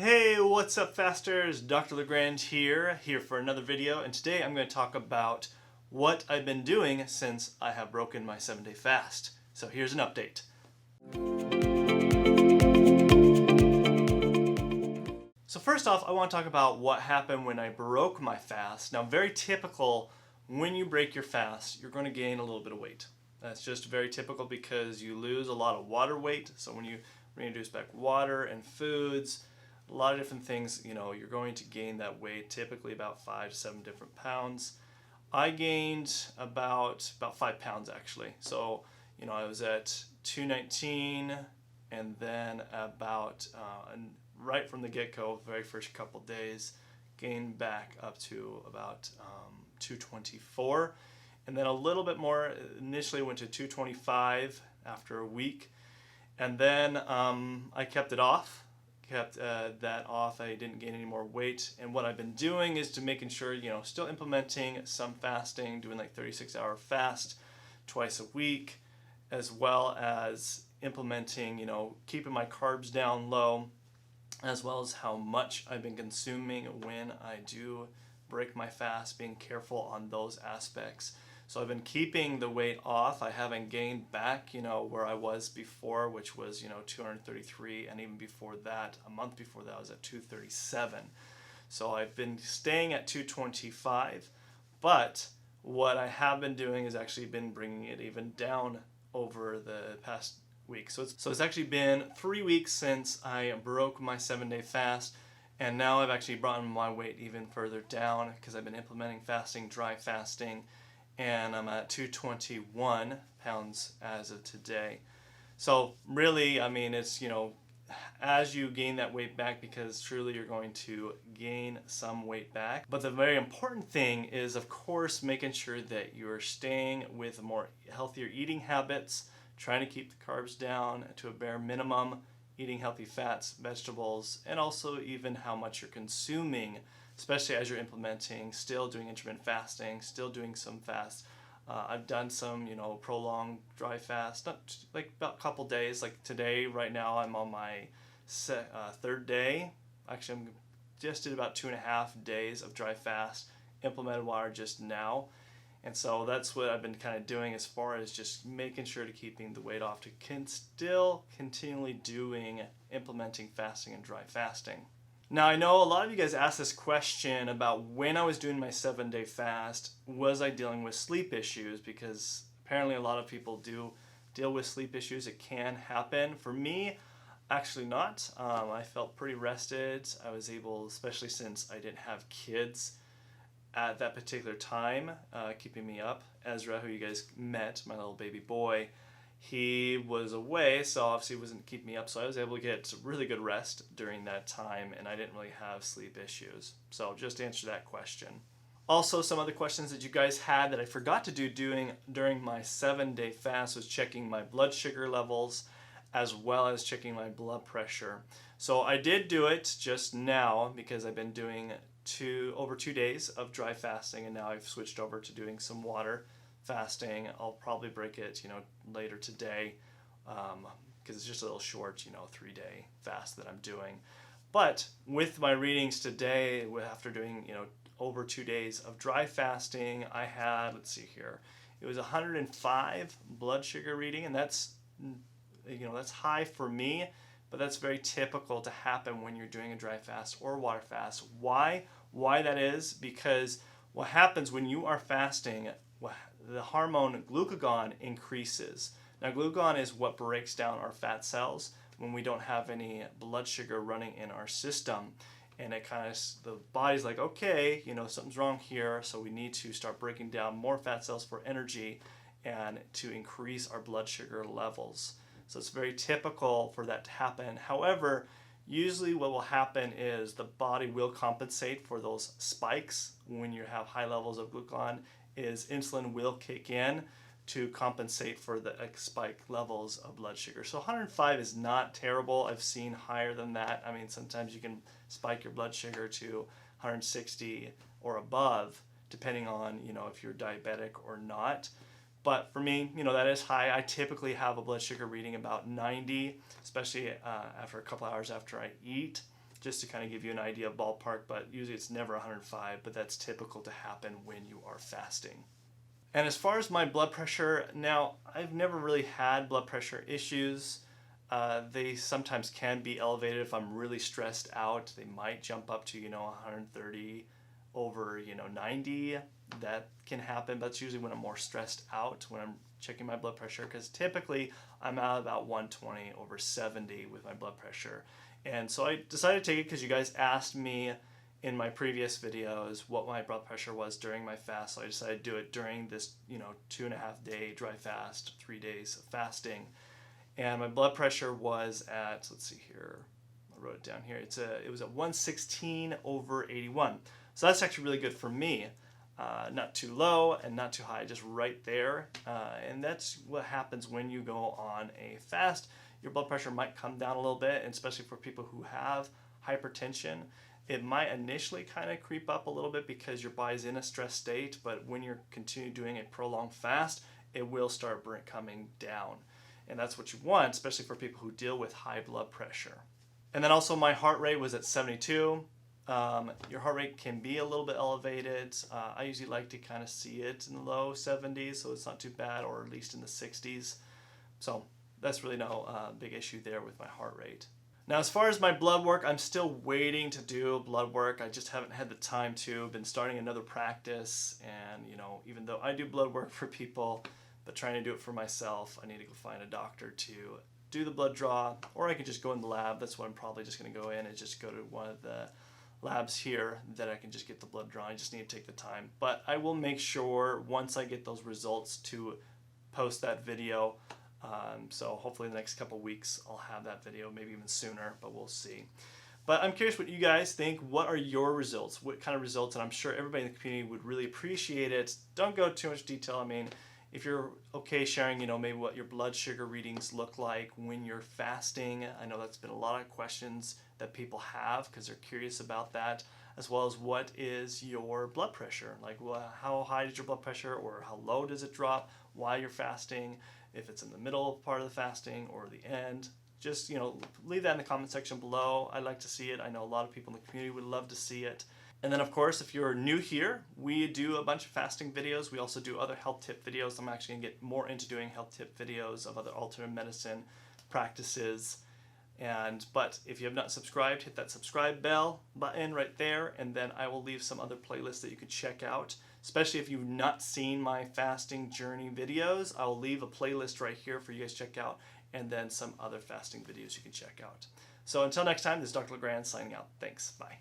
Hey, what's up fasters? Dr. LeGrand here for another video, and today I'm going to talk about what I've been doing since I have broken my 7-day fast. So here's an update. So first off, I want to talk about what happened when I broke my fast. Now, very typical, when you break your fast, you're going to gain a little bit of weight. That's just very typical because you lose a lot of water weight. So when you reintroduce back water and foods, a lot of different things, you're going to gain that weight, typically about 5 to 7 different pounds. I gained about 5 pounds actually. So, I was at 219, and then about right from the get-go, very first couple days, gained back up to about 224, and then a little bit more. Initially went to 225 after a week, and then I kept it off. Kept that off. I didn't gain any more weight, and what I've been doing is to making sure, still implementing some fasting, doing like 36-hour fast twice a week, as well as implementing, keeping my carbs down low, as well as how much I've been consuming when I do break my fast, being careful on those aspects. So I've been keeping the weight off. I haven't gained back, where I was before, which was, 233, and even before that, a month before that, I was at 237. So I've been staying at 225, but what I have been doing is actually been bringing it even down over the past week. So it's actually been 3 weeks since I broke my 7-day fast, and now I've actually brought my weight even further down because I've been implementing fasting, dry fasting, and I'm at 221 pounds as of today. So really, it's, as you gain that weight back, because truly you're going to gain some weight back. But the very important thing is, of course, making sure that you're staying with more healthier eating habits, trying to keep the carbs down to a bare minimum, eating healthy fats, vegetables, and also even how much you're consuming, especially as you're implementing, still doing intermittent fasting, still doing some fasts. I've done some, prolonged dry fast, not like about a couple days. Like today, right now, I'm on my third day. Actually, I'm just did about 2.5 days of dry fast, implemented water just now. And so that's what I've been kind of doing as far as just making sure to keeping the weight off, to still continually implementing fasting and dry fasting. Now, I know a lot of you guys asked this question about when I was doing my 7-day fast, was I dealing with sleep issues? Because apparently a lot of people do deal with sleep issues. It can happen. For me, actually not. I felt pretty rested. I was able, especially since I didn't have kids at that particular time, keeping me up. Ezra, who you guys met, my little baby boy, he was away, so obviously wasn't keeping me up, so I was able to get really good rest during that time, and I didn't really have sleep issues. So just to answer that question. Also, some other questions that you guys had that I forgot to do during my 7-day fast was checking my blood sugar levels, as well as checking my blood pressure. So I did do it just now because I've been doing over 2 days of dry fasting, and now I've switched over to doing some water fasting. I'll probably break it, later today, because it's just a little short, 3-day fast that I'm doing. But with my readings today, after doing, over 2 days of dry fasting, I had, let's see here, it was 105 blood sugar reading, and that's, that's high for me, but that's very typical to happen when you're doing a dry fast or water fast. Why? Why that is? Because what happens when you are fasting, the hormone glucagon increases. Now, glucagon is what breaks down our fat cells when we don't have any blood sugar running in our system. And it the body's like, okay, something's wrong here, so we need to start breaking down more fat cells for energy and to increase our blood sugar levels. So it's very typical for that to happen. However, usually what will happen is the body will compensate for those spikes when you have high levels of glucagon, is insulin will kick in to compensate for the spike levels of blood sugar. So 105 is not terrible. I've seen higher than that. I mean, sometimes you can spike your blood sugar to 160 or above, depending on, if you're diabetic or not. But for me, that is high. I typically have a blood sugar reading about 90, especially after a couple hours after I eat. just to kind of give you an idea of ballpark, but usually it's never 105, but that's typical to happen when you are fasting. And as far as my blood pressure, now I've never really had blood pressure issues. They sometimes can be elevated if I'm really stressed out. They might jump up to 130 over 90. That can happen. That's usually when I'm more stressed out, when I'm checking my blood pressure, because typically I'm at about 120 over 70 with my blood pressure. And so I decided to take it because you guys asked me in my previous videos what my blood pressure was during my fast. So I decided to do it during this 2.5 day dry fast, 3 days of fasting. And my blood pressure was at, let's see here, I wrote it down here. It was at 116 over 81. So that's actually really good for me. Not too low and not too high, just right there. And that's what happens when you go on a fast. Your blood pressure might come down a little bit, and especially for people who have hypertension. It might initially kind of creep up a little bit because your body's in a stress state, but when you're continuing doing a prolonged fast, it will start coming down. And that's what you want, especially for people who deal with high blood pressure. And then also my heart rate was at 72. Your heart rate can be a little bit elevated. I usually like to kind of see it in the low 70s, so it's not too bad, or at least in the 60s. So that's really no big issue there with my heart rate. Now, as far as my blood work, I'm still waiting to do blood work. I just haven't had the time to. Been starting another practice, and even though I do blood work for people, but trying to do it for myself, I need to go find a doctor to do the blood draw, or I can just go in the lab. That's what I'm probably just going to go in and just go to one of the labs here that I can just get the blood drawn. I just need to take the time. But I will make sure once I get those results to post that video. So hopefully in the next couple weeks I'll have that video, maybe even sooner, but we'll see. But I'm curious what you guys think. What are your results? What kind of results? And I'm sure everybody in the community would really appreciate it. Don't go too much detail. I mean, if you're okay sharing, maybe what your blood sugar readings look like when you're fasting. I know that's been a lot of questions that people have because they're curious about that, as well as what is your blood pressure? Like, how high is your blood pressure, or how low does it drop while you're fasting? If it's in the middle part of the fasting or the end, just leave that in the comment section below. I'd like to see it. I know a lot of people in the community would love to see it. And then, of course, if you're new here, we do a bunch of fasting videos. We also do other health tip videos. I'm actually going to get more into doing health tip videos of other alternative medicine practices. But if you have not subscribed, hit that subscribe bell button right there, and then I will leave some other playlists that you could check out. Especially if you've not seen my fasting journey videos, I'll leave a playlist right here for you guys to check out, and then some other fasting videos you can check out. So until next time, this is Dr. LeGrand signing out. Thanks. Bye.